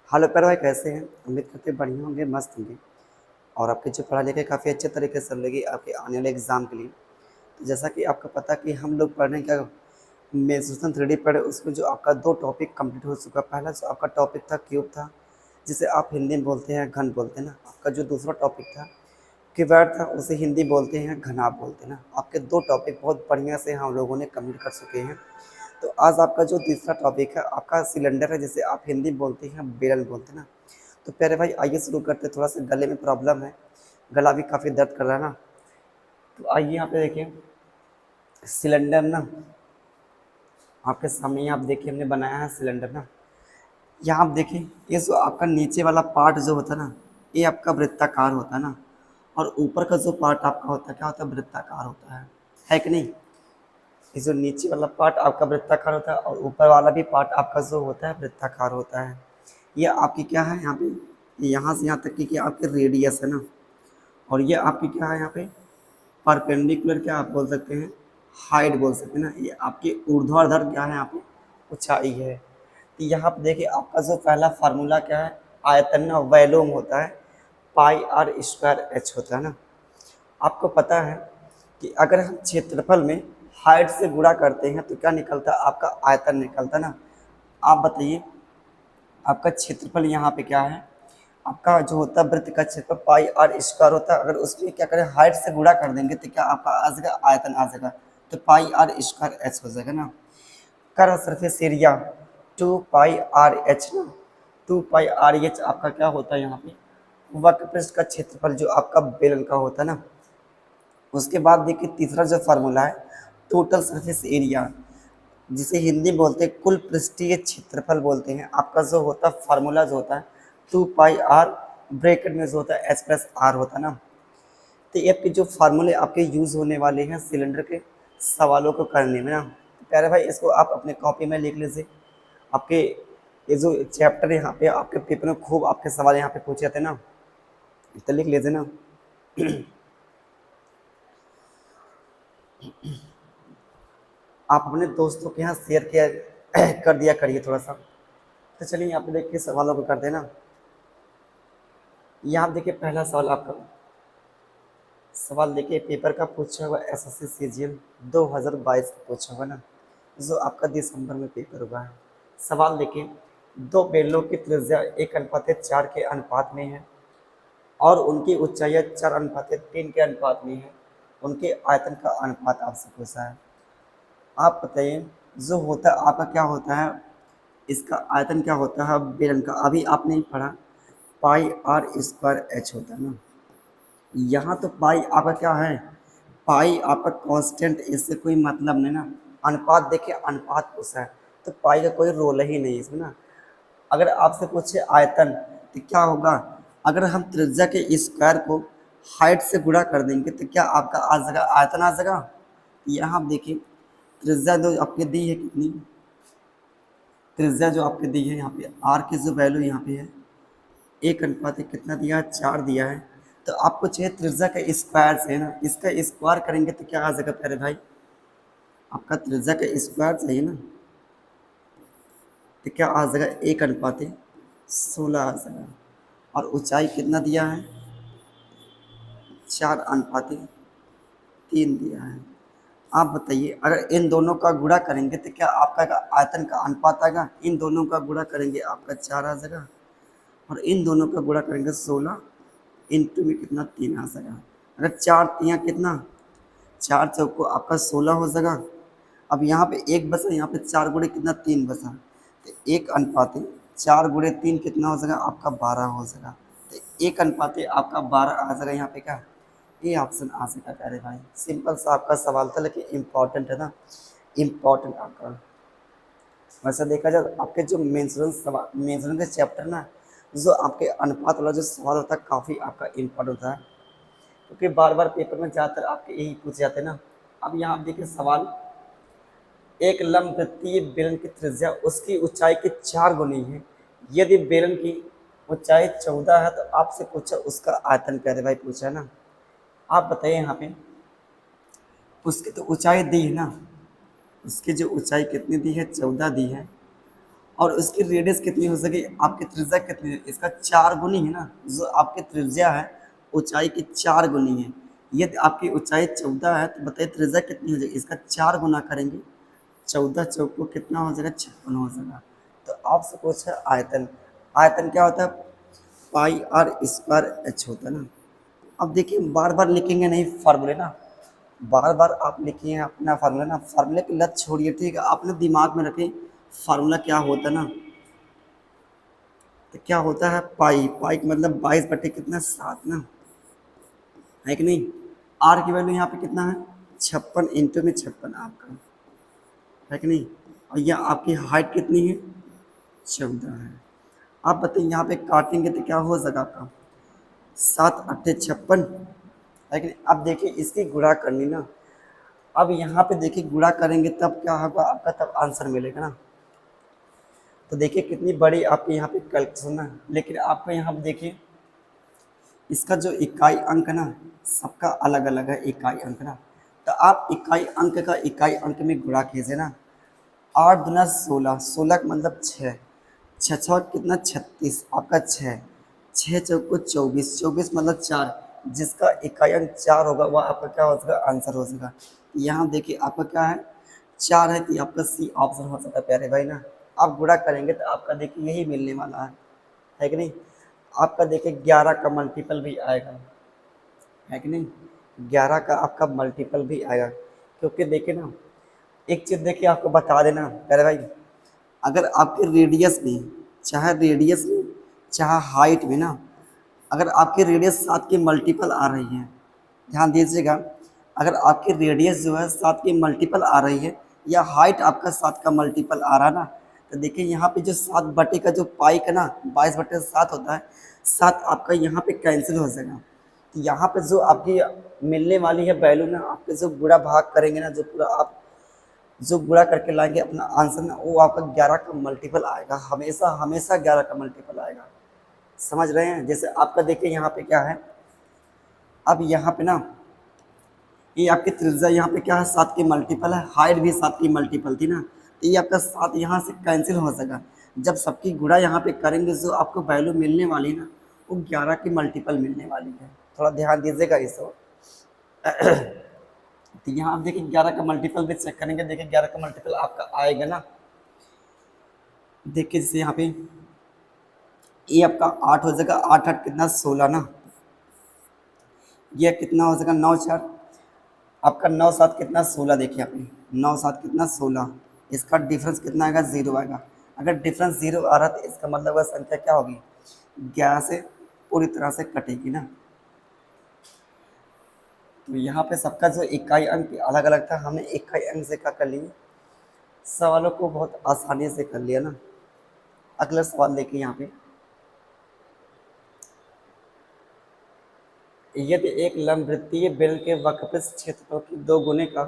Hello प्यारे भाई, कैसे हैं? उम्मीद करते हैं बढ़िया होंगे, मस्त होंगे। और आपकी जो पढ़ाई लिखाई काफ़ी अच्छे तरीके से चल रही है आपके आने वाले एग्ज़ाम के लिए। तो जैसा कि आपको पता कि हम लोग पढ़ रहे हैं क्या, मेंसुरेशन 3D पढ़े, उसमें जो आपका 2 टॉपिक कंप्लीट हो चुका। पहला जो आपका टॉपिक था क्यूब था, जिसे आप हिंदी में बोलते हैं घन बोलते हैं ना। आपका जो दूसरा टॉपिक था क्यूबॉइड था, उसे हिंदी बोलते हैं घनाभ बोलते हैं ना। आपके 2 टॉपिक बहुत बढ़िया से हम लोगों ने कंप्लीट कर चुके हैं। तो आज आपका जो तीसरा टॉपिक है आपका सिलेंडर है, जिसे आप हिंदी बोलते हैं बेलन बोलते हैं ना। तो प्यारे भाई आइए शुरू करते हैं। थोड़ा सा गले में प्रॉब्लम है, गला भी काफ़ी दर्द कर रहा है ना। तो आइए यहाँ पे देखिए सिलेंडर ना, आपके सामने ही आप देखिए हमने बनाया है सिलेंडर ना। यहाँ आप देखिए, ये जो आपका नीचे वाला पार्ट जो होता है ना, ये आपका वृत्ताकार होता है ना। और ऊपर का जो पार्ट आपका होता है क्या होता है, वृत्ताकार होता है कि नहीं। ये जो नीचे वाला पार्ट आपका वृत्ताकार होता है और ऊपर वाला भी पार्ट आपका जो होता है वृत्ताकार होता है। ये आपकी क्या है यहाँ पे, यहाँ से यहाँ तक की आपकी रेडियस है ना। और ये आपकी क्या है यहाँ पे, परपेंडिकुलर क्या आप बोल सकते हैं, हाइट बोल सकते हैं ना। ये आपकी ऊर्ध्वाधर क्या है यहाँ पे, ऊंचाई है। तो यहाँ पे देखिए आपका जो पहला फार्मूला क्या है, आयतन ना वैल्यूम होता है, पाई आर स्क्वायर एच होता है ना। आपको पता है कि अगर हम क्षेत्रफल में हाइट से गुणा करते हैं तो क्या निकलता है, आपका आयतन निकलता है ना। आप बताइए, आपका क्षेत्रफल यहाँ पे क्या है, आपका जो होता है वृत्त का क्षेत्रफल पाई आर स्क्वायर होता है। अगर उसमें क्या करें, हाइट से गुणा कर देंगे तो क्या आपका आ जाएगा, आयतन आ जाएगा। तो पाई आर स्क्वायर एच हो जाएगा ना। कर्व सरफेस एरिया 2 पाई आर एच ना, 2 पाई आर एच आपका क्या होता है यहाँ पे, वक्र पृष्ठ का क्षेत्रफल जो आपका बेलन का होता है ना। उसके बाद देखिए तीसरा जो फार्मूला है, टोटल सरफेस एरिया, जिसे हिंदी में बोलते हैं कुल पृष्ठीय क्षेत्रफल बोलते हैं। आपका जो होता है फार्मूला जो होता है 2 पाई आर, ब्रैकेट में जो होता है एच प्लस आर होता है ना। तो ये आपके जो फार्मूले आपके यूज़ होने वाले हैं सिलेंडर के सवालों को करने में ना। तो प्यारे भाई इसको आप अपने कॉपी में लिख लीजिए। आपके ये जो चैप्टर यहाँ पे आपके पेपर में खूब आपके सवाल यहाँ पे पूछे जाते हैं ना, तो लिख लीजिए ना। आप अपने दोस्तों के यहाँ शेयर किया कर दिया करिए थोड़ा सा। तो चलिए यहाँ पे देखिए सवालों को करते हैं ना। यहाँ देखिए पहला सवाल आपका, सवाल देखिए पेपर का पूछा हुआ एसएससी सीजीएल 2022 का पूछा हुआ ना, जो आपका दिसंबर में पेपर हुआ है। सवाल देखिए, दो बेलों की त्रिज्या 1:4 के अनुपात में है और उनकी ऊंचाई 4:3 के अनुपात में है। उनके आयतन का अनुपात आपसे पूछा है। आप बताइए, जो होता है आपका क्या होता है, इसका आयतन क्या होता है बेलन का, अभी आपने पढ़ा पाई आर स्क्वायर एच होता है ना। यहाँ तो पाई आपका क्या है, पाई आपका कांस्टेंट, इससे कोई मतलब नहीं ना। अनुपात देखिए, अनुपात पूछा है तो पाई का कोई रोल ही नहीं है इसमें ना। अगर आपसे पूछे आयतन तो क्या होगा, अगर हम त्रिज्या के स्क्वायर को हाइट से गुणा कर देंगे तो क्या आपका आ जाएगा, आयतन आ जाएगा। यहाँ आप देखिए त्रिज्या जो आपके दी है कितनी, त्रिज्या जो आपके दी है यहाँ पे आर की जो वैल्यू यहाँ पे है 1:, कितना दिया है, 4 दिया है। तो आपको चाहिए त्रिज्या का स्क्वायर से है ना, इसका स्क्वायर करेंगे तो क्या आ जाएगा प्यारे भाई, आपका त्रिज्या का स्क्वायर चाहिए ना। तो क्या आ जाएगा, 1:16 आ जाएगा। और ऊंचाई कितना दिया है, 4:3 दिया है। आप बताइए, अगर इन दोनों का गुणा करेंगे तो क्या आपका आयतन का अनुपात आएगा। इन दोनों का गुणा करेंगे आपका 4 आ जाएगा, और इन दोनों का गुणा करेंगे 16, इंटू में कितना 3 आ जाएगा। अगर 4 3 कितना, 4 चौको आपका 16 हो जाएगा। अब यहाँ पे एक बचा, यहाँ पे 4 गुणे कितना 3 बचा। तो 1:4 गुणे 3 कितना हो जाएगा, आपका 12 हो जाएगा। तो 1:, आपका 12 आ जाएगा यहाँ पे क्या, ये ऑप्शन आ जाएगा प्यारे भाई। सिंपल सा आपका सवाल था, लेकिन इम्पॉर्टेंट है ना, इम्पॉर्टेंट आपका। वैसे देखा जाए आपके जो मेंसुरेंस सवाल, मेंसुरेंस के चैप्टर ना, जो आपके अनुपात वाला जो सवाल होता है काफ़ी आपका इम्पोर्टेंट होता है, क्योंकि बार बार पेपर में ज़्यादातर आपके यही पूछे जाते हैं ना। अब यहाँ आप देखिए सवाल, एक लंबवृत्तीय बेलन की त्रिज्या उसकी ऊंचाई के 4 गुनी है। यदि बेलन की ऊंचाई 14 है तो आपसे पूछा उसका आयतन, प्यारे भाई पूछा है ना। आप बताइए यहाँ पे, उसकी तो ऊंचाई दी है ना, उसकी जो ऊंचाई कितनी दी है, 14 दी है। और उसकी रेडियस कितनी हो सके, आपकी त्रिज्या कितनी है, इसका 4 गुनी है ना, जो आपकी त्रिज्या है ऊंचाई की 4 गुनी है। यदि आपकी ऊंचाई 14 है तो बताइए त्रिज्या कितनी हो जाएगी, इसका 4 गुना करेंगे, 14 चौक को कितना हो जाएगा, 56 हो जाएगा। तो आपसे पूछा आयतन, आयतन क्या होता है, पाई आर स्क्वायर एच होता है ना। अब देखिए बार बार लिखेंगे नहीं फार्मूले ना, बार बार आप लिखिए अपना फार्मूला ना, फार्मूले की लत छोड़िए, ठीक है, आपने दिमाग में रखें फार्मूला क्या होता है ना। तो क्या होता है, पाई, पाई का मतलब 22 बटे कितना, 7 ना, है कि नहीं। आर की वैल्यू यहाँ पे कितना है, 56 इंटू में 56 आपका, है कि नहीं। और यह आपकी हाइट कितनी है, 14 है। आप बताइए यहाँ पे काटेंगे तो क्या हो सका आपका, 7 × 8 = 56, है कि नहीं। अब देखिए इसकी गुणा करनी ना, अब यहाँ पे देखिए गुणा करेंगे तब क्या होगा आपका, तब आंसर मिलेगा ना। तो देखिए कितनी बड़ी आपके यहाँ पे कैलकुलेशन है, लेकिन आपको यहाँ पे देखिए इसका जो इकाई अंक ना सबका अलग अलग है, इकाई अंक ना। तो आप इकाई अंक का इकाई अंक में गुणा कीजिए ना, 8 × 16, 16 का मतलब 6, 6 कितना 36, आपका 6, 6 × 4 = 24, 24 मतलब 4, जिसका इकाई अंक 4 होगा वह आपका क्या हो सका, आंसर हो सका। यहाँ देखिए आपका क्या है, 4 है, कि आपका सी ऑप्शन हो सकता है प्यारे भाई ना। आप गुणा करेंगे तो आपका देखिए यही मिलने वाला है कि नहीं। आपका देखिए 11 का मल्टीपल भी आएगा, है कि नहीं, 11 का आपका मल्टीपल भी आएगा। क्योंकि देखिए ना एक चीज़ देखिए आपको बता देना प्यारे भाई, अगर आपके रेडियस में, चाहे रेडियस में चाहे हाइट में ना, अगर आपकी रेडियस 7 की मल्टीपल आ रही है, ध्यान दीजिएगा, अगर आपकी रेडियस जो है 7 की मल्टीपल आ रही है या हाइट आपका 7 का मल्टीपल आ रहा है ना, तो देखिए यहाँ पे जो 7 बटे का जो पाई का ना 22/7 होता है, 7 आपका यहाँ पे कैंसिल हो जाएगा। तो यहाँ पे जो आपकी मिलने वाली है वैल्यू ना, आपके जो गुणा भाग करेंगे ना, जो पूरा आप जो गुणा करके लाएंगे अपना आंसर ना, वो आपका 11 का मल्टीपल आएगा, हमेशा हमेशा 11 का मल्टीपल आएगा। समझ रहे हैं। जैसे आपका देखिए यहाँ पे क्या है, अब यहाँ पे ना ये आपकी त्रिज्या यहाँ पे क्या है, 7 की मल्टीपल है, हाइट भी 7 की मल्टीपल थी ना, तो ये आपका 7 यहाँ से कैंसिल हो सका। जब सबकी गुणा यहाँ पे करेंगे जो आपको वैल्यू मिलने वाली है ना, वो 11 की मल्टीपल मिलने वाली है, थोड़ा ध्यान दीजिएगा इस ओर। तो यहाँ आप देखिए 11 का मल्टीपल भी चेक करेंगे, देखिए 11 का मल्टीपल आपका आएगा ना, देखिए जैसे यहाँ पे ये आपका 8 हो जाएगा, 8 8 कितना 16 ना, ये कितना हो जाएगा 9 4, आपका 9 7 कितना 16, देखिए आपने 9 7 कितना 16, इसका डिफरेंस कितना आएगा, 0 आएगा। अगर डिफरेंस 0 आ रहा तो इसका मतलब वह संख्या क्या होगी, 11 से पूरी तरह से कटेगी ना। तो यहाँ पे सबका जो इकाई अंक अलग अलग था, हमने इकाई अंक से क्या कर लिए, सवालों को बहुत आसानी से कर लिया ना। अगला सवाल देखिए यहाँ पे, यदि एक लंबवृत्तीय बेलन के वक्रपृष्ठ क्षेत्रफल की 2 गुने का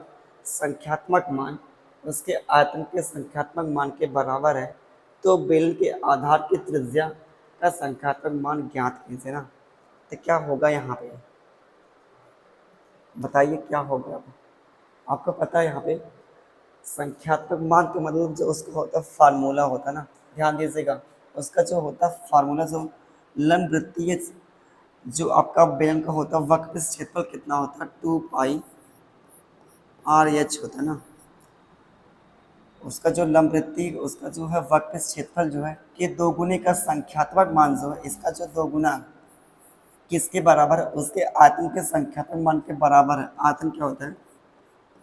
संख्यात्मक मान उसके आयतन के संख्यात्मक मान के बराबर है, तो बेलन के आधार की त्रिज्या का संख्यात्मक मान ज्ञात कीजिए ना। तो क्या होगा यहाँ पे, बताइए क्या होगा। आपको पता है यहाँ पे संख्यात्मक मान के मतलब जो उसका होता है फार्मूला होता है ना, ध्यान दीजिएगा, उसका जो होता है फार्मूला, जो लंबवृत्तीय जो आपका बेलन का होता है वक्रपृष्ठ क्षेत्रफल कितना होता है, 2πr/h होता है ना। उसका जो लंबवृत्तीय उसका जो है वक्रपृष्ठ क्षेत्रफल जो है कि 2 गुने का संख्यात्मक मान जो है, इसका जो 2 गुना किसके बराबर है, उसके आयतन के संख्यात्मक मान के बराबर है। आयतन क्या होता है,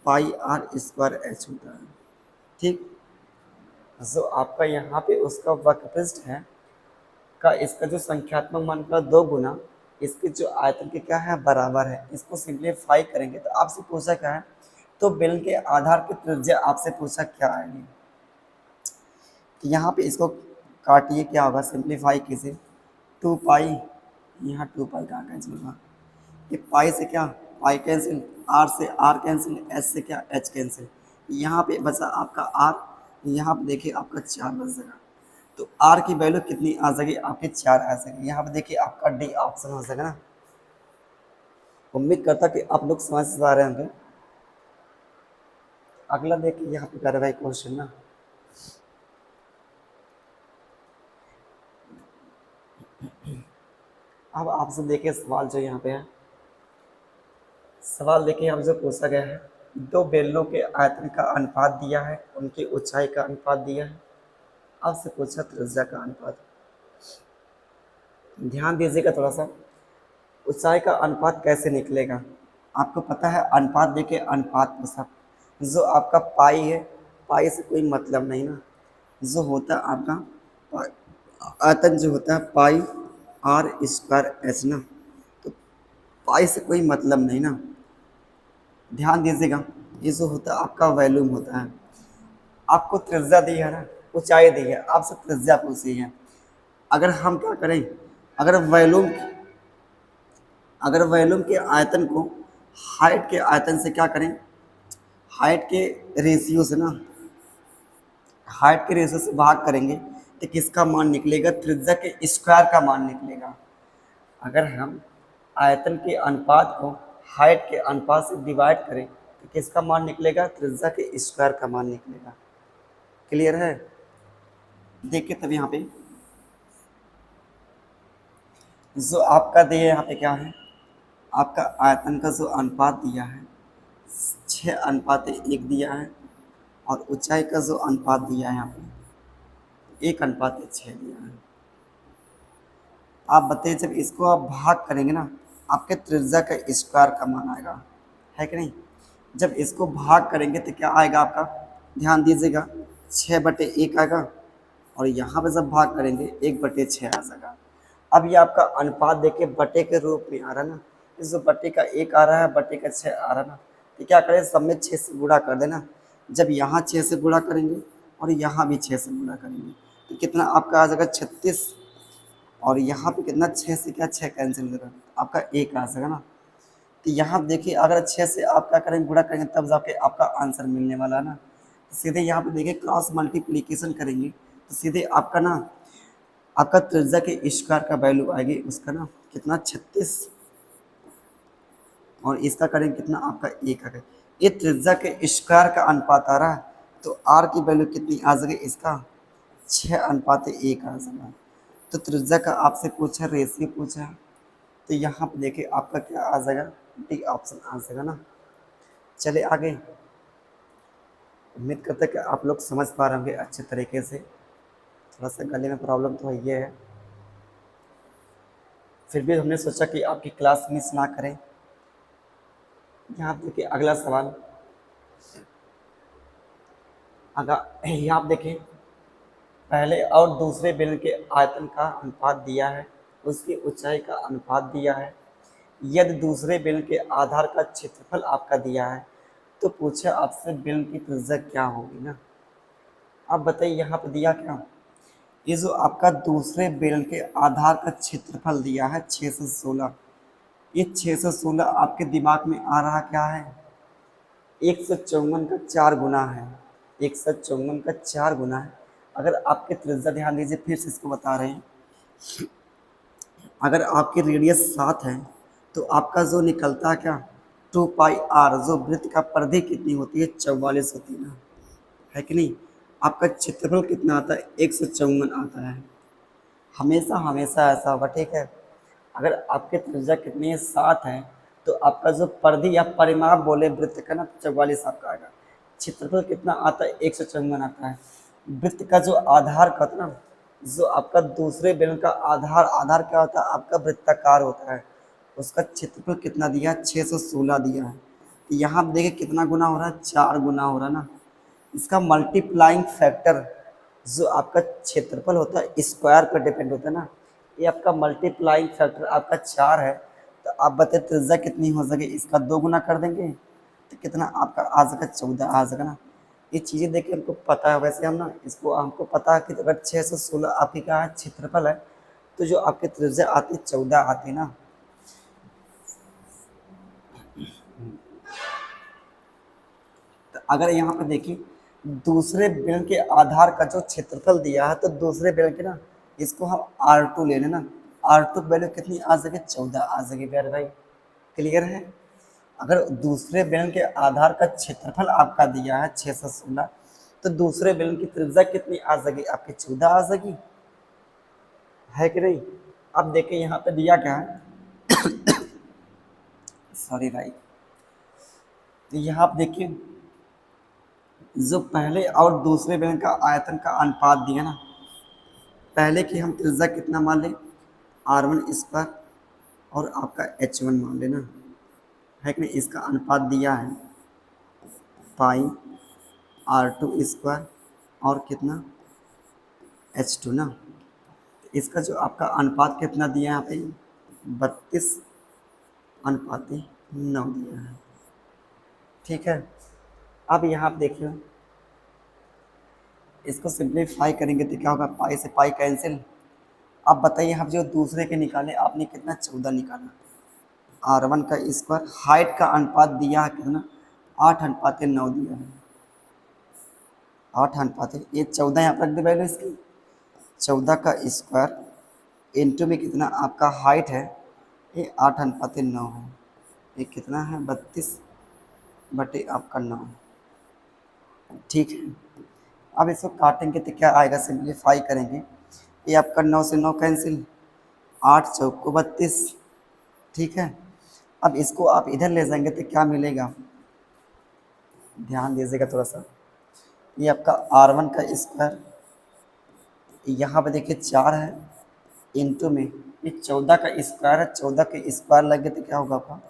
πr² होता है, ठीक। जो आपका यहाँ पे उसका वक्रपृष्ठ है का इसका जो संख्यात्मक मान का 2 गुना इसके जो आयतन के क्या है बराबर है। इसको सिंप्लीफाई करेंगे तो आपसे पूछा क्या है, तो बेलन के आधार की त्रिज्या आपसे पूछा क्या आएगी। तो यहाँ पे इसको काटिए, क्या होगा सिंप्लीफाई कीजिए, 2π, यहाँ 2π का कैंसिल होगा, ये पाई से क्या पाई कैंसिल, आर से आर कैंसिल, एच से क्या एच कैंसिल, यहाँ पे बचा आपका आर, यहाँ पे देखिए आपका 4 बच जाएगा। तो आर की वैल्यू कितनी आ जाएगी आपकी, 4 आ जाएगी। यहाँ पे देखिए आपका डी ऑप्शन हो जाएगा ना। उम्मीद करता कि आप लोग समझ पा रहे होंगे। अगला देखिए यहाँ पे कर रहा है क्वेश्चन ना, अब आपसे देखिए सवाल जो यहाँ पे है, सवाल देखिए हमसे पूछा गया है, दो बेलनों के आयतन का अनुपात दिया है, उनकी ऊंचाई का अनुपात दिया है, आपसे पूछा त्रिज्या का अनुपात। ध्यान दीजिएगा थोड़ा सा, ऊंचाई का अनुपात कैसे निकलेगा। आपको पता है अनुपात देखिए, अनुपात में सब जो आपका पाई है, पाई से कोई मतलब नहीं ना, जो होता है आपका आयतन जो होता है पाई आर स्क्वायर एच ना, तो पाई से कोई मतलब नहीं ना। ध्यान दीजिएगा, ये जो होता है आपका वॉल्यूम होता है। आपको त्रिज्या दी है ना, ऊंचाई दी है, आपसे त्रिज्या पूछी है। अगर हम क्या करें, अगर वॉल्यूम अगर वॉल्यूम के आयतन को हाइट के आयतन से क्या करें, हाइट के रेशियो से ना, हाइट के रेशियो से भाग करेंगे तो किसका मान निकलेगा, त्रिज्या के स्क्वायर का मान निकलेगा। अगर हम आयतन के अनुपात को हाइट के अनुपात से डिवाइड करें तो किसका मान निकलेगा, त्रिज्या के स्क्वायर का मान निकलेगा। क्लियर है। देखिए तब यहाँ पे जो आपका दिया यहाँ पे क्या है, आपका आयतन का जो अनुपात दिया है 6:1 दिया है, और ऊंचाई का जो अनुपात दिया है यहाँ पे 1:6 दिया है। आप बताइए जब इसको आप भाग करेंगे ना, आपके त्रिज्या का स्क्वायर का मान आएगा, है कि नहीं। जब इसको भाग करेंगे तो क्या आएगा आपका, ध्यान दीजिएगा, 6/1 आएगा, और यहाँ पे जब भाग करेंगे 1/6 आ जाएगा। अब ये आपका अनुपात देखिए बटे के रूप में आ रहा है ना, इस जो बटे का 1 आ रहा है, बटे का 6 आ रहा है ना, तो क्या करें, सब में 6 से गुणा कर देना। जब यहाँ 6 से गुणा करेंगे और यहाँ भी 6 से गुणा करेंगे तो कितना आपका आ जाएगा, 36। और यहाँ पे कितना, 6 से क्या 6 कैंसिल करेगा, आपका 1 आ जाएगा ना। तो यहाँ देखिए अगर 6 से आप क्या करेंगे, गुणा करेंगे तब जाके आपका आंसर मिलने वाला है ना। तो सीधे यहाँ पे देखिए क्रॉस मल्टीप्लीकेशन करेंगे तो सीधे आपका ना, आपका त्रिज्या के स्क्वायर का वैल्यू आएगी उसका ना कितना, 36, और इसका करेंगे कितना आपका 1 आ गया। ये त्रिज्या के स्क्वायर का अनुपात आ रहा है, तो आर की वैल्यू कितनी आ जाएगी इसका, 6:1 आ जाएगा। तो त्रिज्या का आपसे पूछा, रेशियो पूछा, तो यहाँ पे देखिए आपका क्या आ जाएगा, डी ऑप्शन आ जाएगा ना। चले आगे, उम्मीद करते हैं कि आप लोग समझ पा रहे होंगे अच्छे तरीके से। थोड़ा सा गले में प्रॉब्लम तो ये है, फिर भी हमने सोचा कि आपकी क्लास मिस ना करें। यहाँ देखिए अगला सवाल, अगर यहाँ आप देखें, पहले और दूसरे बेलन के आयतन का अनुपात दिया है, उसकी ऊंचाई का अनुपात दिया है। यदि दूसरे बेलन के आधार का क्षेत्रफल आपका दिया है तो पूछे आपसे बेलन की त्रिज्या क्या होगी ना। आप बताइए यहाँ पर दिया क्या, ये जो आपका दूसरे बेलन के आधार का क्षेत्रफल दिया है 6 से 16, ये 6 से 16 आपके दिमाग में आ रहा क्या है, 154 का 4 गुना है, 154 का 4 गुना है। अगर आपके त्रिज्या, ध्यान दीजिए फिर से इसको बता रहे हैं, अगर आपकी रेडियस 7 है तो आपका जो निकलता है क्या, 2πr, जो वृत्त का परिधि कितनी होती है, 44 होती है ना, है कि नहीं। आपका क्षेत्रफल कितना आता है, 154 आता है। हमेशा हमेशा ऐसा होगा, ठीक है। अगर आपके त्रिज्या कितनी है, 7 है, तो आपका जो परिधि या परिमाप बोले वृत्त का ना, तो 44 आपका आएगा। क्षेत्रफल कितना आता है, 154 आता है। वृत्त का जो आधार का होता है ना, जो आपका दूसरे बेलन का आधार, आधार क्या होता है, आपका वृत्ताकार होता है, उसका क्षेत्रफल कितना दिया है, 616 दिया है। यहाँ देखिए कितना गुना हो रहा है, 4 गुना हो रहा है ना। इसका मल्टीप्लाइंग फैक्टर जो आपका क्षेत्रफल होता है स्क्वायर पर डिपेंड होता है ना, ये आपका मल्टीप्लाइंग फैक्टर आपका 4 है। तो आप बताइए त्रिज्या कितनी हो सके, इसका 2 गुना कर देंगे तो कितना आपका आ जाएगा, 14 आ जाएगा ना। ये चीज़ें देखिए हमको पता है, वैसे हम ना इसको हमको पता है कि अगर 6 से 16 आपकी क्या है, क्षेत्रफल है, तो जो आपकी त्रिज्या आती है 14 आती है ना। तो अगर यहाँ पर देखिए दूसरे बेलन के आधार का जो क्षेत्रफल दिया है, तो दूसरे बेलन के ना, इसको हम R2 ले लेना, R2 वैल्यू कितनी आ सके, 14 आ सके प्यारे भाई। क्लियर है। अगर दूसरे बेलन के आधार का क्षेत्रफल आपका दिया है 6 से 16, तो दूसरे बेलन की त्रिज्या कितनी आ सके, आपकी 14 आ सकी, है कि नहीं। अब देखिए यहाँ पे दिया क्या है, सॉरी भाई, तो यहाँ आप देखिए जो पहले और दूसरे बेलन का आयतन का अनुपात दिया ना, पहले की हम त्रिज्या कितना मान लें, r1² और आपका h1 मान लेना, है कि नहीं। इसका अनुपात दिया है पाई r2² और कितना h2 ना। इसका जो आपका अनुपात कितना दिया है यहाँ पे 32:9 दिया है, ठीक है। अब यहाँ आप देखिए इसको सिंप्लीफाई करेंगे तो क्या होगा, पाई से पाई कैंसिल। अब बताइए हम जो दूसरे के निकाले आपने कितना 14 निकाला, r1² हाइट का अनुपात दिया है कितना 8:9 दिया है, 8 ये 14 यहाँ पर रख दे वैल्यू इसकी, 14 का स्क्वायर इंटू में कितना आपका हाइट है, ये 8:9 है, ये कितना है 32 आपका 9, ठीक है। अब इसको काटेंगे तो क्या आएगा, सिंप्लीफाई करेंगे, ये आपका 9 से 9 कैंसिल, 8 चौको 32, ठीक है। अब इसको आप इधर ले जाएंगे तो क्या मिलेगा, ध्यान दीजिएगा थोड़ा सा, ये आपका r1 का स्क्वायर, यहाँ पे देखिए 4 है इंटू में ये 14 का स्क्वायर है, 14 के स्क्वायर लगे तो क्या होगा आपका,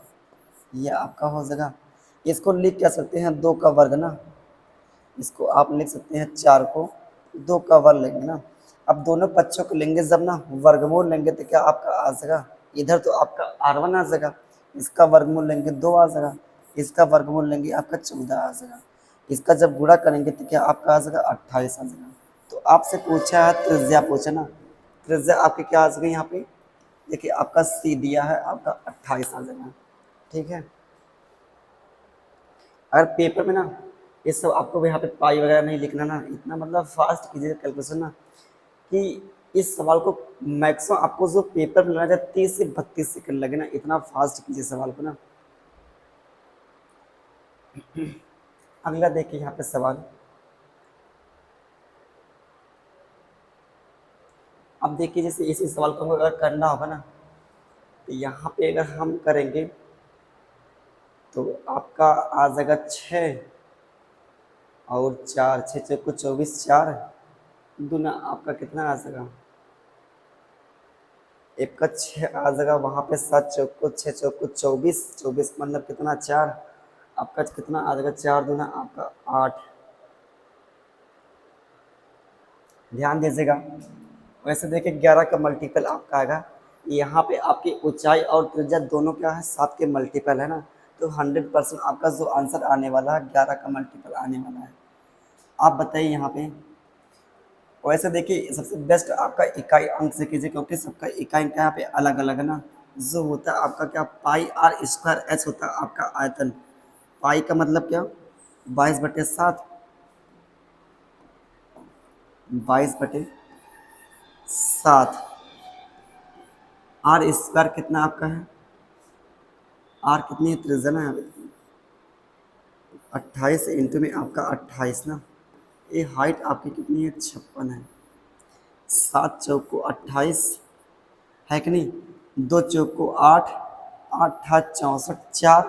ये आपका हो जाएगा, इसको लिख क्या सकते हैं 2 का वर्ग ना, इसको आप लिख सकते हैं 4 को 2 का वर्ग लेंगे ना। अब दोनों पक्षों को लेंगे जब ना वर्गमूल लेंगे तो क्या आपका आ जाएगा, इधर तो आपका r1 आ जाएगा, इसका वर्गमूल लेंगे 2 आ जाएगा, इसका वर्गमूल लेंगे आपका 14 आ जाएगा, इसका जब गुणा करेंगे तो क्या आपका आ जाएगा 28 आ जाएगा। तो आपसे पूछा है त्रिज्या, पूछा ना, त्रिज्या आपकी क्या आ जाएगी यहाँ पे, देखिए आपका सी दिया है आपका 28 आ जाएगा, ठीक है। अगर पेपर में ना ये सब आपको यहाँ पे पाई वगैरह नहीं लिखना ना, इतना मतलब फास्ट कीजिए कैलकुलेशन ना, कि इस सवाल को मैक्सिमम आपको जो पेपर मिलना चाहिए 30 से 32 सेकंड लगे ना, इतना फास्ट कीजिए सवाल को ना। अगला देखिए यहाँ पे सवाल, अब देखिए जैसे इसी सवाल को अगर करना होगा ना तो यहाँ पे अगर हम करेंगे तो आपका आ जाएगा 6 और 4, 6 चौको 24, 4 दूना आपका कितना आ जाएगा, एक का 6 आ जाएगा, वहाँ पे 7 चौको 6 चौको 24, 24 मतलब कितना 4, आपका कितना आ जाएगा 4 दूना आपका 8, ध्यान दीजिएगा। वैसे देखिए 11 का मल्टीपल आपका आएगा, यहाँ पे आपकी ऊंचाई और त्रिज्या दोनों क्या है 7 के मल्टीपल है ना, तो 100% आपका जो आंसर आने वाला है 11 का मल्टीपल आने वाला है। आप बताइए यहाँ पे, वैसे देखिए सबसे बेस्ट आपका इकाई अंक से कीजिए, क्योंकि सबका इकाई क्या यहाँ पे अलग अलग है ना, जो होता है आपका क्या पाई r² h होता है आपका आयतन, पाई का मतलब क्या 22/7, 22/7, r² कितना आपका है, r कितनी त्रिज्या ना 28 इंटू में आपका 28 ना, ये हाइट आपकी कितनी है 56 है, 7 चौको 28 है कि नहीं, 2 चौको 8, 8 64, 4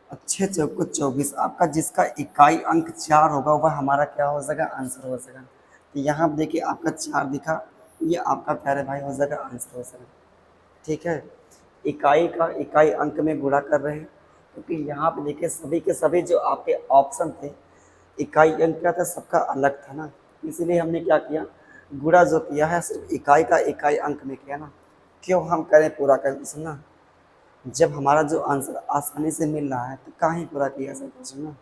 और 6 चौको 24, आपका जिसका इकाई अंक 4 होगा वह हमारा क्या हो जाएगा आंसर हो जाएगा। तो यहाँ आप देखिए आपका 4 दिखा, ये आपका प्यारे भाई हो जाएगा आंसर हो जाएगा, ठीक है। इकाई का इकाई अंक में गुणा कर रहे हैं, क्योंकि यहाँ पे देखिए सभी के सभी जो आपके ऑप्शन थे इकाई अंक क्या था सबका अलग था ना, इसीलिए हमने क्या किया गुणा जो किया है सिर्फ इकाई का इकाई अंक में किया ना। क्यों हम करें पूरा कैलकुलेशन ना, जब हमारा जो आंसर आसानी से मिल रहा है तो कहाँ पूरा किया जाए क्वेश्चन ना।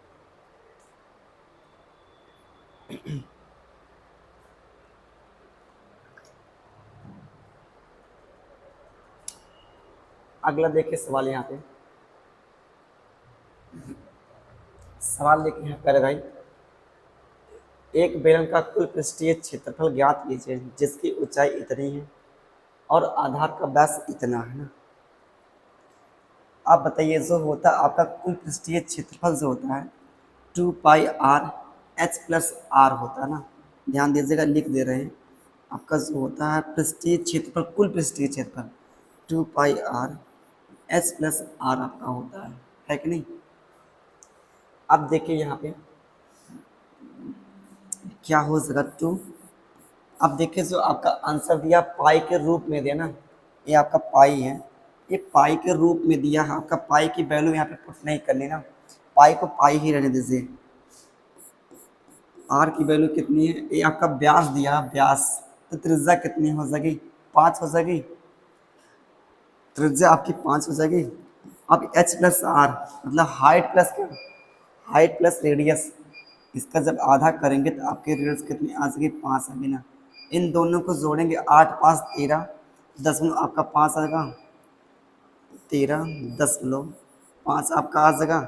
अगला देखिए सवाल, यहाँ पे सवाल देखिए यहाँ करे भाई, एक बेलन का कुल पृष्ठीय क्षेत्रफल ज्ञात कीजिए जिसकी ऊंचाई इतनी है और आधार का व्यास इतना है ना। आप बताइए जो होता है आपका कुल पृष्ठीय क्षेत्रफल जो होता है 2 पाई r h प्लस r होता है ना, ध्यान दीजिएगा लिख दे रहे हैं आपका जो होता है पृष्ठीय क्षेत्रफल, कुल पृष्ठीय क्षेत्रफल 2 पाई r h प्लस आर आपका होता है कि नहीं। अब देखिए यहाँ पे क्या हो सका टू। अब देखिए जो आपका आंसर दिया पाई के रूप में दिया ना, ये आपका पाई है, ये पाई के रूप में दिया है आपका। पाई की वैल्यू यहाँ पे पुट नहीं करनी ना, पाई को पाई ही रहने दीजिए। आर की वैल्यू कितनी है, ये आपका व्यास दिया है, व्यास, तो त्रिज्या कितनी हो जाएगी, 5 हो जाएगी, त्रिज्या आपकी 5 हो जाएगी। अब एच प्लस आर मतलब हाइट प्लस क्या, हाइट प्लस रेडियस, इसका जब आधा करेंगे तो आपके रेडियस कितनी आ जाएगी, 5 आएगी ना। इन दोनों को जोड़ेंगे 8 5 13, 10 में आपका 5 आएगा, 13 10 आपका आ जाएगा।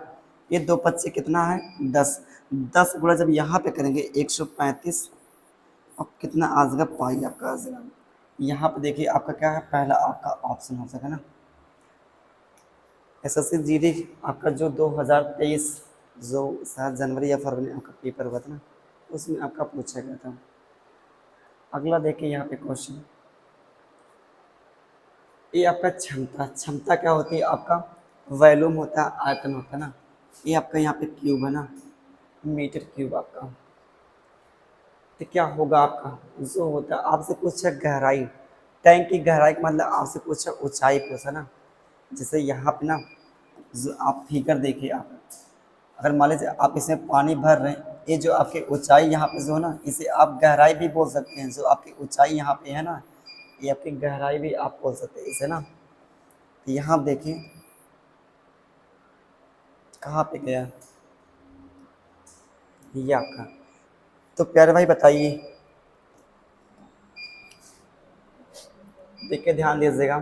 ये 2 5 कितना है 10, 10 गुणा जब यहाँ पे करेंगे 135, अब कितना आ जाएगा पाई आपका आ जाएगा। यहाँ पे देखिए आपका क्या है, पहला आपका ऑप्शन हो सका ना। एसएससी जीडी आपका जो 2023 जो शायद जनवरी या फरवरी में आपका पेपर हुआ था ना, उसमें आपका पूछा गया था। अगला देखिए यहाँ पे क्वेश्चन, ये आपका क्षमता, क्षमता क्या होती है आपका, वॉल्यूम होता है, आयतन होता है ना। ये आपका यहाँ पे क्यूब है ना, मीटर क्यूब आपका। तो क्या होगा आपका जो होता है, आपसे पूछा गहराई, टैंक की गहराई का मतलब आपसे पूछा ऊंचाई पूछा ना। जैसे यहाँ पे ना जो आप फिगर देखिए, आप अगर मान लीजिए आप इसमें पानी भर रहे हैं, ये जो आपकी ऊंचाई यहाँ पे जो है ना, इसे आप गहराई भी बोल सकते हैं। जो आपकी ऊंचाई यहाँ पे है ना, ये आपकी गहराई भी आप बोल सकते हैं इसे ना। तो यहाँ आप देखिए कहाँ पे गया ये आपका। तो प्यारे भाई बताइए, देखिए ध्यान दीजिएगा,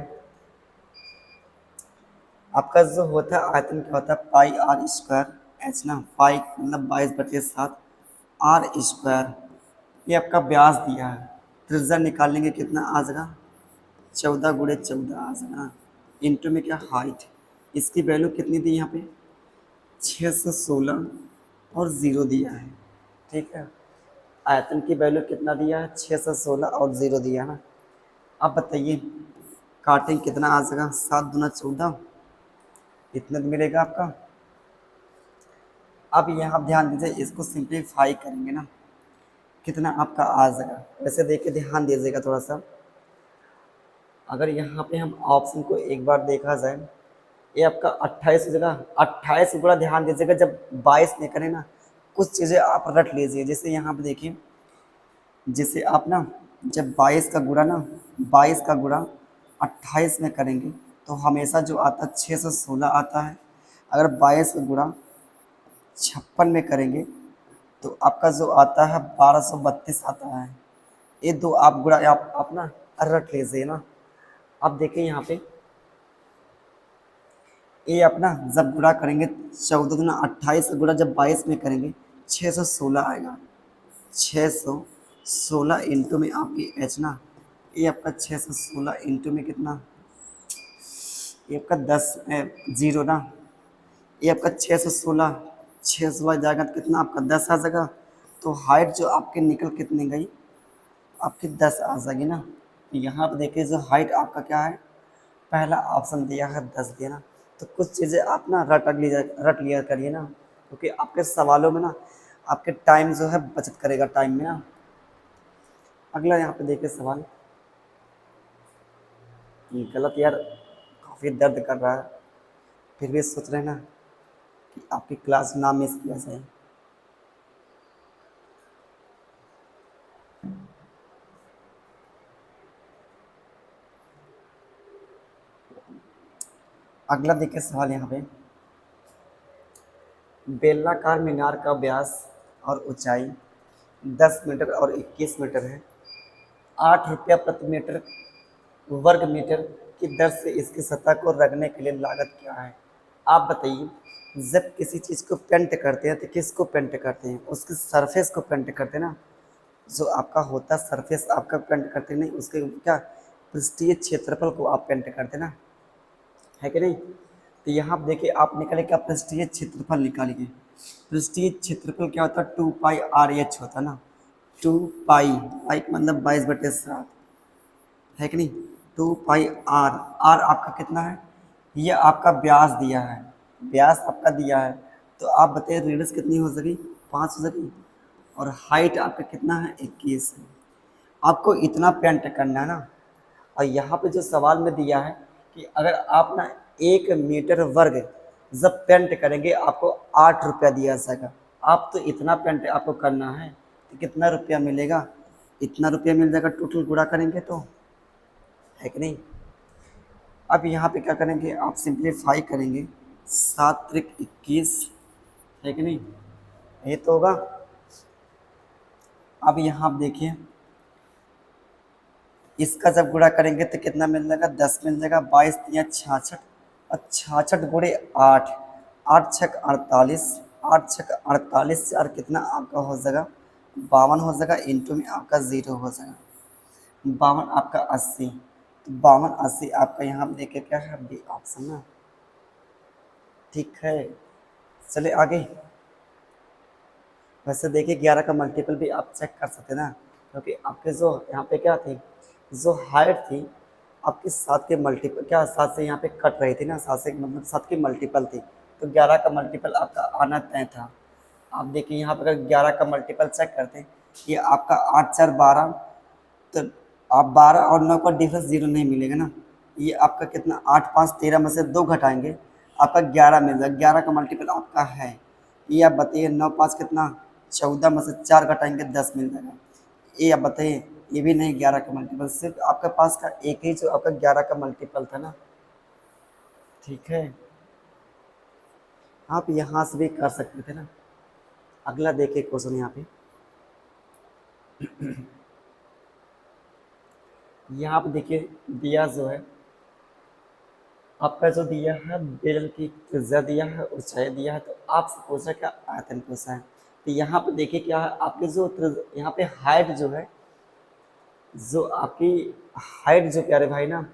आपका जो होता है आयतन क्या होता है, पाई आर स्क्वायर एच ना, पाई मतलब 22/7 आर स्क्वायर। ये आपका व्यास दिया है, त्रिज्या निकालेंगे कितना आ जाएगा, 14 × 14 आ जाएगा। इंटू में क्या हाइट, इसकी वैल्यू कितनी दी यहाँ पे 616 और ज़ीरो दिया है, ठीक है। आयतन की वैल्यू कितना दिया है 616 और ज़ीरो दिया है ना। अब बताइए काटेंगे कितना आ जाएगा, 7 × 2 = 14, इतना तो मिलेगा आपका। अब यहाँ ध्यान दीजिए, इसको सिंप्लीफाई करेंगे ना, कितना आपका आ जाएगा। वैसे देखिए ध्यान दीजिएगा थोड़ा सा, अगर यहाँ पे हम ऑप्शन को एक बार देखा जाए, ये आपका 28 हो जाएगा। 28 गुणा, ध्यान दीजिएगा जब 22 में करें ना, कुछ चीज़ें आप रट लीजिए। जैसे यहाँ पे देखिए, जैसे आप ना जब 22 का गुणा ना, 22 का गुणा 28 में करेंगे तो हमेशा जो आता है 616 आता है। अगर 22 का गुणा 56 में करेंगे तो आपका जो आता है 1232 आता है। ये दो आप गुणा आप ना रट लीजिए ना। अब देखिए यहाँ पे ये अपना जब गुणा करेंगे 14 × 28 का गुणा जब 22 में करेंगे 616 आएगा। 616 इंटू में आपकी एच ना, ये आपका 616 इंटू में कितना, ये आपका 10 जीरो ना, ये आपका 616 जाएगा तो कितना आपका 10 आ जाएगा। तो हाइट जो आपके निकल कितनी गई, आपकी 10 आ जाएगी ना। यहाँ पर देखिए जो हाइट आपका क्या है, पहला ऑप्शन दिया है 10 दिया ना। तो कुछ चीज़ें आप ना रट लिया करिए ना, क्योंकि आपके सवालों में ना आपके टाइम जो है बचत करेगा टाइम में ना। अगला यहाँ पे देखिए सवाल, गलत यार, काफ़ी दर्द कर रहा है, फिर भी सोच रहे हैं ना कि आपकी क्लास ना मिस किया जाए। अगला देखिए सवाल यहाँ पे, बेलनाकार मीनार का व्यास और ऊंचाई 10 मीटर और 21 मीटर है। 8 रुपया प्रति मीटर वर्ग मीटर की दर से इसकी सतह को रगड़ने के लिए लागत क्या है। आप बताइए, जब किसी चीज़ को पेंट करते हैं तो किसको पेंट करते हैं, उसकी सरफेस को पेंट करते हैं ना। जो आपका होता है सरफेस आपका पेंट करते नहीं, उसके क्या पृष्ठीय क्षेत्रफल को आप पेंट करते ना, है कि नहीं। तो यहाँ आप देखिए, आप निकाले क्या पृष्ठीय क्षेत्रफल निकालिए। पृष्ठीय क्षेत्रफल क्या होता है 2 पाई आर एच होता है ना। टू पाई, पाई का मतलब 22/7 है कि नहीं। टू पाई आर, आर आपका कितना है, ये आपका ब्यास दिया है, ब्यास आपका दिया है। तो आप बताइए रेडियस कितनी हो सकी, 5 हो सकी। और हाइट आपका कितना है, 21 है। आपको इतना पेंट करना है ना। और यहाँ पे जो सवाल में दिया है कि अगर आप ना 1 मीटर वर्ग जब पेंट करेंगे आपको 8 रुपया दिया जाएगा। आप तो इतना पेंट आपको करना है तो कितना रुपया मिलेगा, इतना रुपया मिल जाएगा टोटल गुणा करेंगे तो, है कि नहीं। अब यहाँ पे क्या करेंगे, आप सिंप्लीफाई करेंगे, 7 त्रिक 21, है कि नहीं, ये तो होगा। अब यहाँ आप देखिए इसका जब गुणा करेंगे तो कितना मिल जाएगा, 10 मिल जाएगा। 22 × 66 और 66 × 8, 8 × 6 = 48, 8 × 6 = 48 से और कितना आपका हो जाएगा, 52 हो जाएगा। इंटू में आपका 0 हो जाएगा, 52 आपका 80। तो 52 80 आपका यहाँ पे देखिए क्या है, बी ऑप्शन ना, ठीक है। चले आगे। वैसे देखिए 11 का मल्टीपल भी आप चेक कर सकते हैं ना, क्योंकि आपके जो यहाँ पे क्या थी, जो हाइट थी आपकी 7 के मल्टीपल, क्या 7 से यहाँ पे कट रही थी ना, 7 से मतलब 7 की मल्टीपल थी, तो 11 का मल्टीपल आपका आना तय था। आप देखिए यहाँ पर अगर 11 का मल्टीपल चेक करते हैं, ये आपका 8 4 12, तो आप 12 और 9 का डिफरेंस 0 नहीं मिलेगा ना। ये आपका कितना, 8 5 13 में से 2 घटाएंगे आपका 11 मिल जाएगा, 11 का मल्टीपल आपका है। ये आप बताइए 9 5 कितना, 14 में से 4 घटाएंगे 10 मिल जाएगा। ये आप बताइए, ये भी नहीं 11 का मल्टीपल, सिर्फ आपके पास का एक ही जो आपका 11 का मल्टीपल था ना, ठीक है। आप यहाँ से भी कर सकते थे ना। अगला देखिए क्वेश्चन यहाँ पे, यहाँ पे देखिए दिया जो है आपका, जो दिया है बेलन की त्रिज्या दिया है, ऊंचाई दिया है, तो आपसे पूछा क्या, आयतन पूछा है। तो यहाँ पे देखिए क्या है, आपके जो यहाँ पे हाइट जो है, जो आपकी हाइट जो प्यारे भाई ना,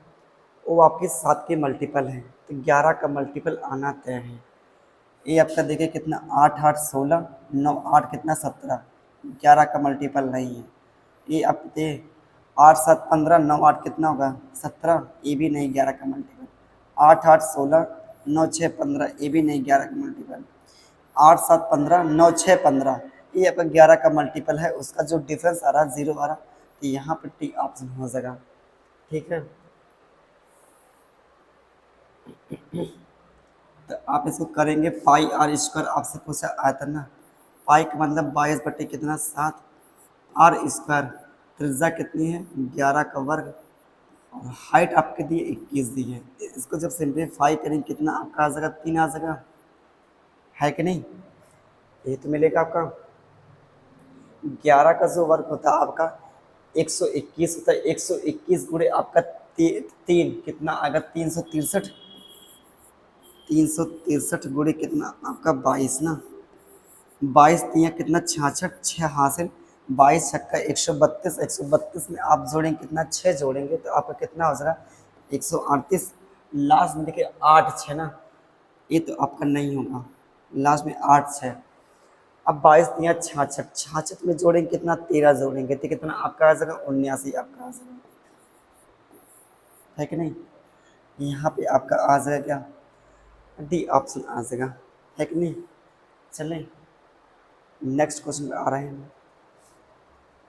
वो आपकी 7 के मल्टीपल है, तो 11 का मल्टीपल आना तय है। ये आपका देखिए कितना, 8 8 16, 9 8 कितना 17, 11 का मल्टीपल नहीं है। ये आप दे 8 7 15, 9 8 कितना होगा 17, ये भी नहीं 11 का मल्टीपल। 8 8 16, 9 6 15, ये भी नहीं 11 का मल्टीपल। 8 7 15, 9 6 15, ये आपका 11 का मल्टीपल है, उसका जो डिफरेंस आ रहा है 0 आ रहा, तो यहाँ पर टी ऑप्शन हो जाएगा, ठीक है। तो आप इसको करेंगे पाई आर स्क्वायर, आपसे पूछा आयतन ना, पाई का मतलब 22 कितना 7, आर स्क्वायर त्रिज्या कितनी है 11 का वर्ग, और हाइट आपके दी 21 दी है। इसको जब सिंप्लीफाई करेंगे कितना आपका आ जाएगा, 3 आ जाएगा, है कि नहीं। ये तो मिलेगा आपका 11 का जो वर्ग होता है आपका 121 होता है, 121 गुणे आपका 3 कितना आएगा, 363, 363 गुणे कितना आपका 22 ना, 22 तिया कितना 66, 6 हासिल, 22 छक्का 132, 132 में आप जोड़ेंगे कितना, 6 जोड़ेंगे तो आपका कितना हो जाएगा 138। लास्ट में देखिए 8 6 ना, ये तो आपका नहीं होगा, लास्ट में 8 6। अब 22 तिया 66, 66 में जोड़ेंगे कितना, 13 जोड़ेंगे तो कितना आपका आ जाएगा 79 आपका आ जाएगा, है कि नहीं। यहाँ पे आपका आ जाएगा क्या, डी ऑप्शन आ जाएगा, है कि नहीं। चलें नेक्स्ट क्वेश्चन पे आ रहे हैं।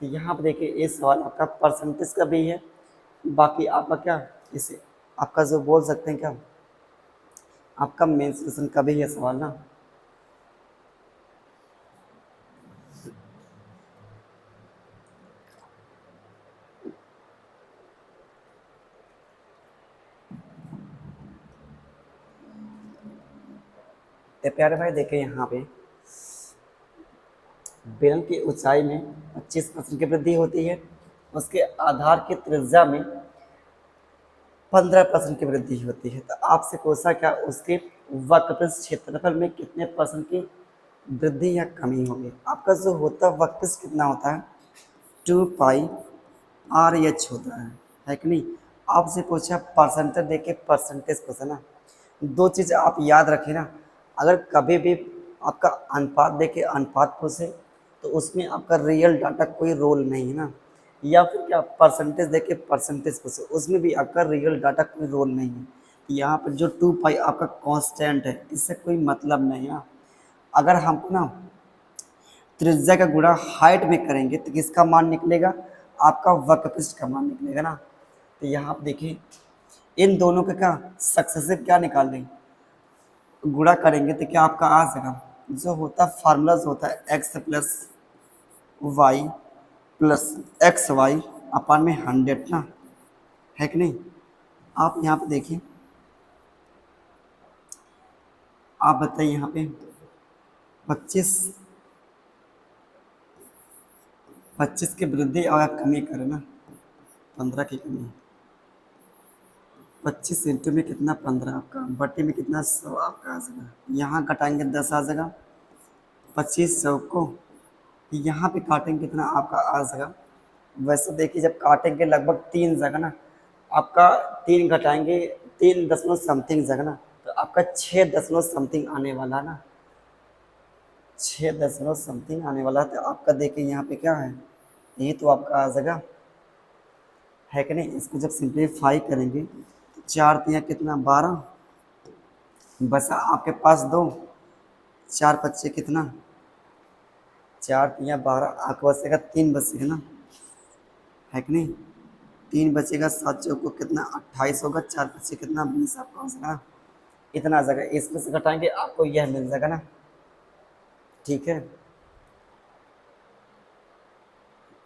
तो यहाँ पर देखिए ये सवाल आपका परसेंटेज का भी है, बाकी आपका क्या, इसे आपका जो बोल सकते हैं क्या, आपका मेंसुरेशन का भी है सवाल ना। तो प्यारे भाई देखिए यहाँ पे बेलन की ऊंचाई में 25% की वृद्धि होती है, उसके आधार की त्रिज्या में 15% की वृद्धि होती है। तो आपसे पूछा क्या, उसके वक्रपृष्ठ क्षेत्रफल में कितने परसेंट की वृद्धि या कमी होगी। आपका जो होता है वक्रपृष्ठ कितना होता है, 2 पाई आर एच होता है कि नहीं। आपसे पूछा परसेंटेज देके परसेंटेज पूछा ना, दो चीज़ आप याद रखें ना, अगर कभी भी आपका अनुपात देके अनुपात पूछे तो उसमें आपका रियल डाटा कोई रोल नहीं है ना। या फिर क्या परसेंटेज देके परसेंटेज पूछे, उसमें भी आपका रियल डाटा कोई रोल नहीं है। यहाँ पर जो 2 पाई आपका कांस्टेंट है, इससे कोई मतलब नहीं है। अगर हमको ना त्रिज्या का गुणा हाइट में करेंगे तो किसका मान निकलेगा, आपका वक्रपृष्ठ का मान निकलेगा ना। तो यहाँ आप देखिए इन दोनों का क्या सक्सेसिव क्या निकाल दें, गुणा करेंगे तो क्या आपका आ जाएगा, जो होता है फार्मूला जो होता है x plus y plus x y upon में 100 ना, है कि नहीं। आप यहाँ पे देखिए, आप बताइए यहाँ पे 25 25 के वृद्धि और आप कमी करें ना, 15 की कमी, 25 इंटू में कितना 15 आपका, बटे में कितना 100 आपका आ जाएगा। यहाँ घटाएंगे 10 आ जाएगा, 25 को यहाँ पे काटेंगे कितना आपका आ जाएगा। वैसे देखिए जब काटेंगे लगभग 3 जगह ना, आपका 3 घटाएंगे 3 दशमलव समथिंग जगह ना, तो आपका 6 दशमलव समथिंग आने वाला ना, 6 दशमलव समथिंग आने वाला है। तो आपका देखिए यहाँ पे क्या है, ये तो आपका आ जाएगा, है कि नहीं। इसको जब सिंप्लीफाई करेंगे तो 4 तिया कितना 12, बचा आपके पास 2, 4 बच्चे कितना 4 तिया 12, आपको बचेगा 3 बचेगा ना, है कि नहीं। 3 बचेगा, 7 चौको कितना 28 होगा, 4 बच्चे कितना 20 आपका हो जाएगा, इतना आ जाएगा। इसमें से घटाएंगे आपको यह मिल जाएगा ना, ठीक है।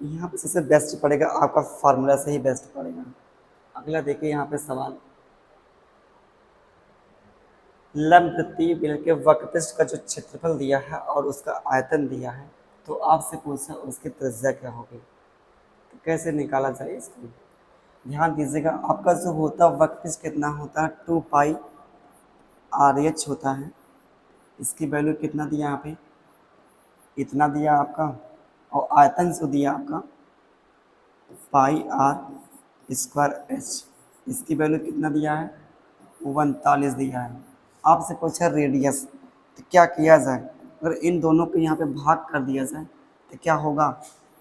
यहाँ पे सबसे बेस्ट पड़ेगा आपका फार्मूला से ही बेस्ट पड़ेगा। अगला देखिए यहाँ पे सवाल, लंब वृत्तीय बेलन के वक्रपृष्ठ का जो क्षेत्रफल दिया है और उसका आयतन दिया है, तो आपसे पूछा उसकी त्रिज्या क्या होगी, तो कैसे निकाला जाए इसको। ध्यान दीजिएगा, आपका जो होता है वक्रपृष्ठ कितना होता है 2 पाई RH होता है। इसकी वैल्यू कितना दिया यहाँ पे, इतना दिया आपका, और आयतन जो दिया आपका πr²h, इसकी वैल्यू कितना दिया है 39 दिया है। आपसे पूछा रेडियस, तो क्या किया जाए, अगर इन दोनों को यहाँ पे भाग कर दिया जाए तो क्या होगा,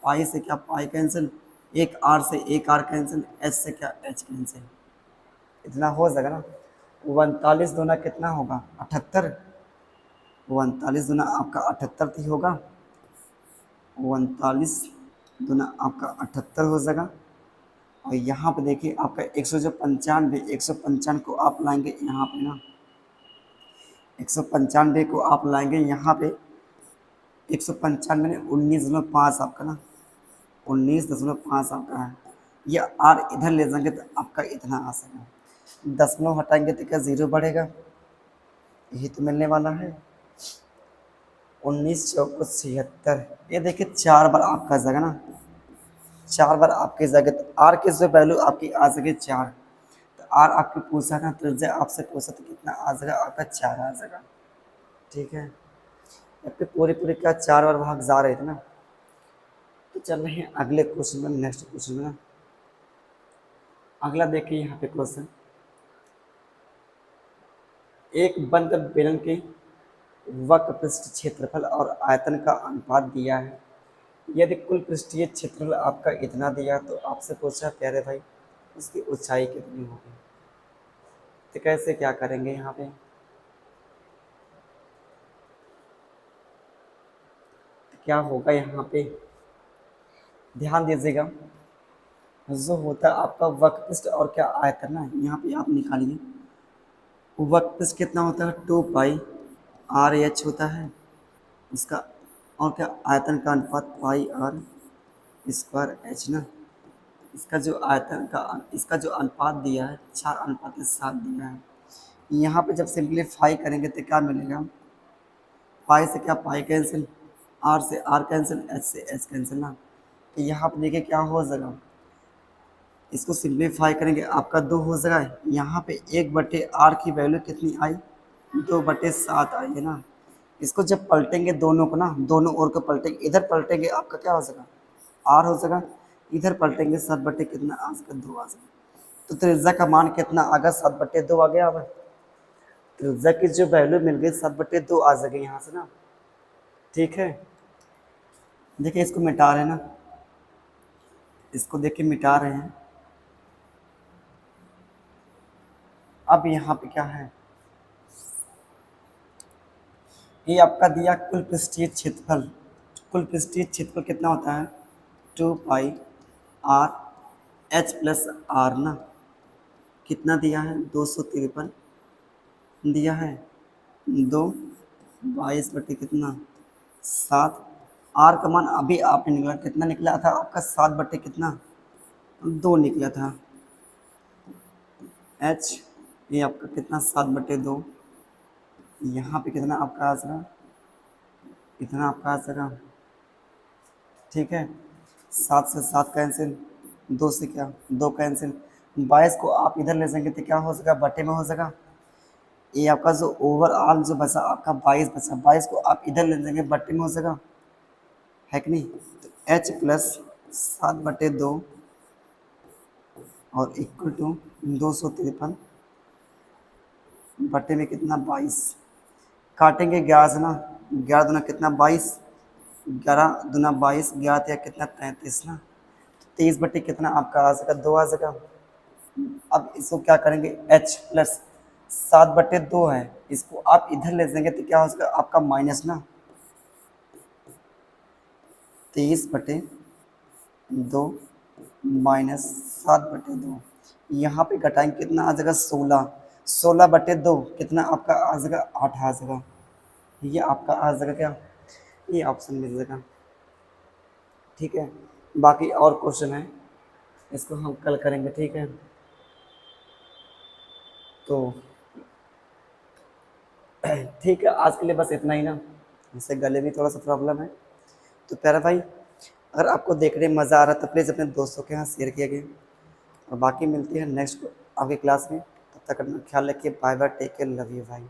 पाई से क्या पाई कैंसिल, एक आर से एक आर कैंसिल, एच से क्या एच कैंसिल, इतना हो जाएगा ना। 39 दूना कितना होगा 78, 39 दूना आपका 78 ही होगा, 39 दूना आपका 78 हो जाएगा। और यहाँ पे देखिए आपका 195 को आप लाएंगे यहाँ पे ना, 195 को आप लाएंगे यहाँ पे, 195 में 19.5 आपका ना, 19.5 आपका है। ये आर इधर ले जाएंगे तो आपका इतना आ सकेगा, दशमलव हटाएंगे तो क्या 0 बढ़ेगा, यही तो मिलने वाला है। 19 चौको 76, ये देखिए 4 बार आपका जगह ना, 4 बार आपकी जगह, तो आर की जो वैल्यू आपकी आ सके 4, तो आर आपके पूछा ना, तो जब आपसे पूछा तो कितना आ जाएगा आपका 4 आ जाएगा, ठीक है। आपके पूरे पूरे क्या 4 बार भाग जा रहे थे ना। तो चल रहे हैं अगले क्वेश्चन में, नेक्स्ट क्वेश्चन में ना। अगला देखिए यहाँ पे क्वेश्चन, एक बंद बेलन के वक्रपृष्ठ क्षेत्रफल और आयतन का अनुपात दिया है, यदि कुल पृष्ठीय क्षेत्रफल आपका इतना दिया तो आपसे पूछा प्यारे भाई उसकी ऊंचाई कितनी होगी। तो कैसे क्या करेंगे यहाँ पे, क्या होगा यहाँ पे, ध्यान दीजिएगा, जो होता है आपका वक्रपृष्ठ और क्या आयतन ना, यहाँ पे आप निकालिए, वक्रपृष्ठ कितना होता है 2 पाई RH होता है इसका, और क्या आयतन का अनुपात πr² ना। इसका जो आयतन का, इसका जो अनुपात दिया है 4:7 दिया है। यहाँ पे जब सिंप्लीफाई करेंगे तो क्या मिलेगा, पाई से क्या पाई कैंसिल, आर से आर कैंसिल, एच से एच कैंसिल ना। तो यहाँ पे देखिए क्या हो जाएगा, इसको सिंप्लीफाई करेंगे आपका 2 हो जाएगा। यहाँ पे 1/r की वैल्यू कितनी आई 2/7 आई है ना। इसको जब पलटेंगे दोनों को ना, दोनों ओर को पलटेंगे, इधर पलटेंगे आपका क्या हो जाएगा r हो जाएगा, इधर पलटेंगे 7 कितना आ जाएगा 2 आ जाएगा। तो त्रिज्या का मान कितना आ गया 7/2 आ गया। अब त्रिज्या की जो वैल्यू मिल गई 7/2 आ जाएगी यहाँ से ना, ठीक है। देखिए इसको मिटा रहे हैं ना, इसको देखिए मिटा रहे हैं। अब यहाँ पे क्या है, ये आपका दिया कुल पृष्ठीय क्षेत्रफल। कुल पृष्ठीय क्षेत्रफल कितना होता है, 2 पाई r h+r ना। कितना दिया है, 253 दिया है। 2 22 बटे कितना, 7। आर का मान अभी आपने निकला, कितना निकला था आपका, 7 बटे कितना, 2 निकला था। h ये आपका कितना, 7/2। यहाँ पे कितना आपका आ सका, इतना आपका आ सका, ठीक है। 7 से 7 कैंसिल, 2 से क्या, 2 कैंसिल। 22 को आप इधर ले जाएंगे तो क्या हो सका, बटे में हो सका। ये आपका जो ओवरऑल जो बचा आपका 22 बचा, 22 को आप इधर ले जाएंगे बटे में हो सका, है कि नहीं। तो h+7/2 और इक्वल टू 253 बटे में कितना, 22। काटेंगे 11 से ना, 11 दूना कितना, 22। 11 दूना 22, 11 या कितना, 33 ना। 23 बटे कितना आपका आ सका, 2 आ सका। अब इसको क्या करेंगे, h+7/2 है, इसको आप इधर ले जाएंगे तो क्या हो सका आपका, माइनस ना, 23/2 माइनस 7/2। यहाँ पे घटाएंगे कितना आ जाएगा, 16। 16/2 कितना आपका आ जाएगा, 8 आ जाएगा। ये आपका आ जाएगा क्या, ये ऑप्शन मिल जाएगा, ठीक है। बाकी और क्वेश्चन है, इसको हम कल करेंगे, ठीक है। तो ठीक है, आज के लिए बस इतना ही ना, इससे गले में थोड़ा सा प्रॉब्लम है। तो प्यारा भाई, अगर आपको देखने में मज़ा आ रहा है तो प्लीज़ अपने दोस्तों के यहाँ शेयर किया गया। और बाकी मिलती है नेक्स्ट आपकी क्लास में, तब तक अपना ख्याल रखिए। Bye bye, take care, love you भाई।